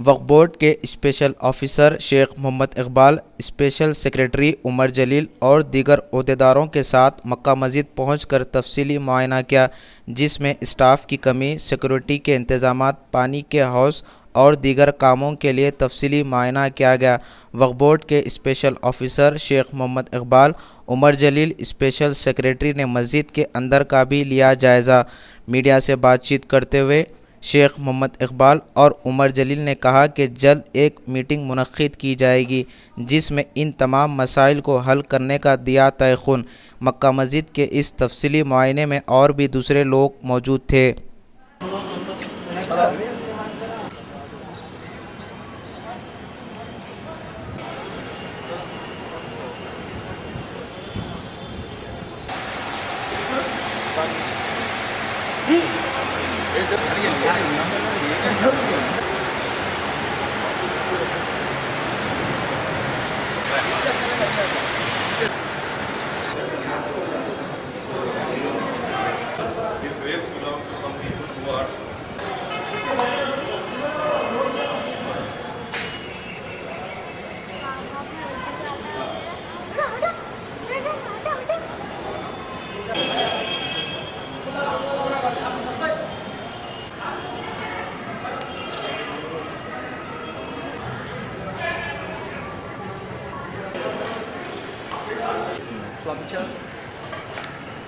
वक्फ board के special officer Sheikh Mohammed Iqbal, special secretary Umar Jaleel और दीगर ओहदेदारों के साथ मक्का मस्जिद पहुंचकर तफसीली मुआयना किया, जिसमें स्टाफ की कमी, सिक्योरिटी के इंतजामात, पानी के हौज और दीगर कामों के लिए तफसीली मुआयना किया गया। वक्फ बोर्ड के स्पेशल ऑफिसर शेख मोहम्मद इकबाल, उमर जलील स्पेशल सेक्रेटरी ने मस्जिद के अंदर का भी लिया जायज़ा। मीडिया से बातचीत करते हुए शेख मोहम्मद इकबाल और उमर जलील ने कहा कि जल्द एक मीटिंग मुनक्किद की जाएगी, जिसमें इन तमाम मसाइल को हल करने का दिया तयख़ुन। मक्का मस्जिद के इस तफसीली मुआयने में और भी दूसरे लोग मौजूद थे। These grapes belong to some people who are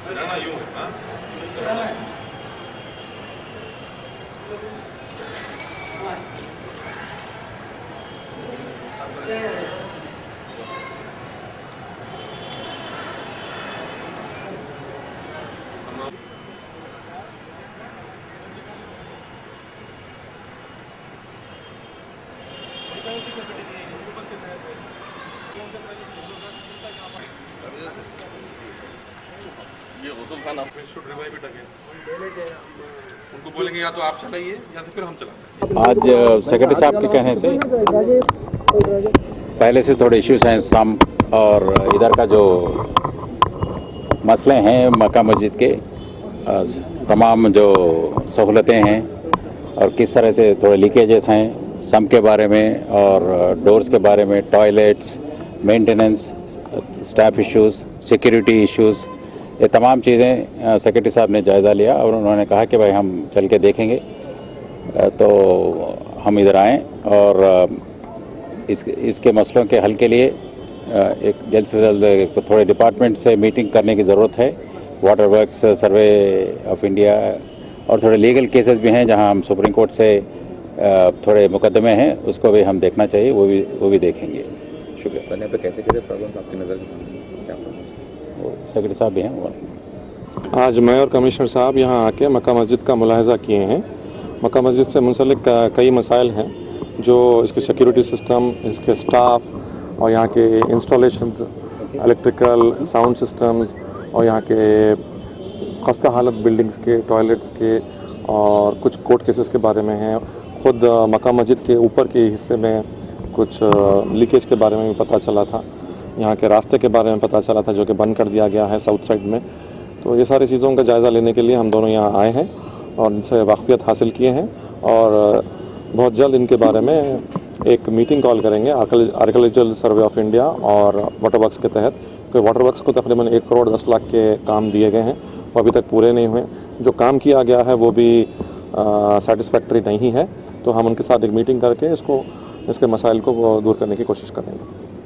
Sirana यूं है, हाँ? Sirana है। ये गुस्ल खाना फिर शुड रिवाइव इट अगेन। उनको बोलेंगे या तो आप चलाइए या तो फिर हम चलाते हैं। आज सेक्रेटरी साहब के कहने से पहले से थोड़े इश्यूज हैं सम, और इधर का जो मसले हैं मक्का मस्जिद के तमाम जो सहूलतें हैं और किस तरह से थोड़े लीकेजेस हैं सम के बारे में, और डोर्स के बारे में, toilets, maintenance, staff issues, security issues, ये तमाम चीज़ें सेक्रेटरी साहब ने जायज़ा लिया और उन्होंने कहा कि भाई हम चल के देखेंगे। तो हम इधर आएँ और इसके मसलों के हल के लिए एक जल्द से जल्द थोड़े डिपार्टमेंट से मीटिंग करने की ज़रूरत है। Water works, survey of India और थोड़े लीगल केसेस भी हैं जहां हम सुप्रीम कोर्ट से थोड़े मुकदमे हैं, उसको भी हम देखना चाहिए, वो भी देखेंगे। शुक्रिया। यहाँ पे कैसे प्रॉब्लम्स आपकी नज़र के सामने क्या प्रॉब्लम? वो सेक्रेटरी साहब भी हैं वो। आज मैं और कमिश्नर साहब यहाँ आके मक्का मस्जिद का मुलाहजा किए हैं। मक्का मस्जिद से मुंसलिक कई मसाइल हैं जो इसके सिक्योरिटी सिस्टम, इसके स्टाफ और यहाँ के इंस्टॉलेशंस, इलेक्ट्रिकल, साउंड सिस्टम्स और यहाँ के खस्ता हालत बिल्डिंग्स के, टॉयलेट्स के और कुछ कोर्ट केसेस के बारे में हैं। ख़ुद मक्का मस्जिद के ऊपर के हिस्से में कुछ लीकेज के बारे में भी पता चला था। यहाँ के रास्ते के बारे में पता चला था जो कि बंद कर दिया गया है साउथ साइड में। तो ये सारी चीज़ों का जायज़ा लेने के लिए हम दोनों यहाँ आए हैं और इनसे वाक़फ़ियत हासिल किए हैं और बहुत जल्द इनके बारे में एक मीटिंग कॉल करेंगे आर्कियोलॉजिकल सर्वे ऑफ इंडिया और वाटर वर्क्स के तहत। क्योंकि वाटर वर्क्स को तकरीबन 1 करोड़ 10 लाख के काम दिए गए हैं, वो अभी तक पूरे नहीं हुए। जो काम किया गया है वो भी सेटिस्फैक्ट्री नहीं है। तो हम उनके साथ एक मीटिंग करके इसके मसाइल को दूर करने की कोशिश करेंगे।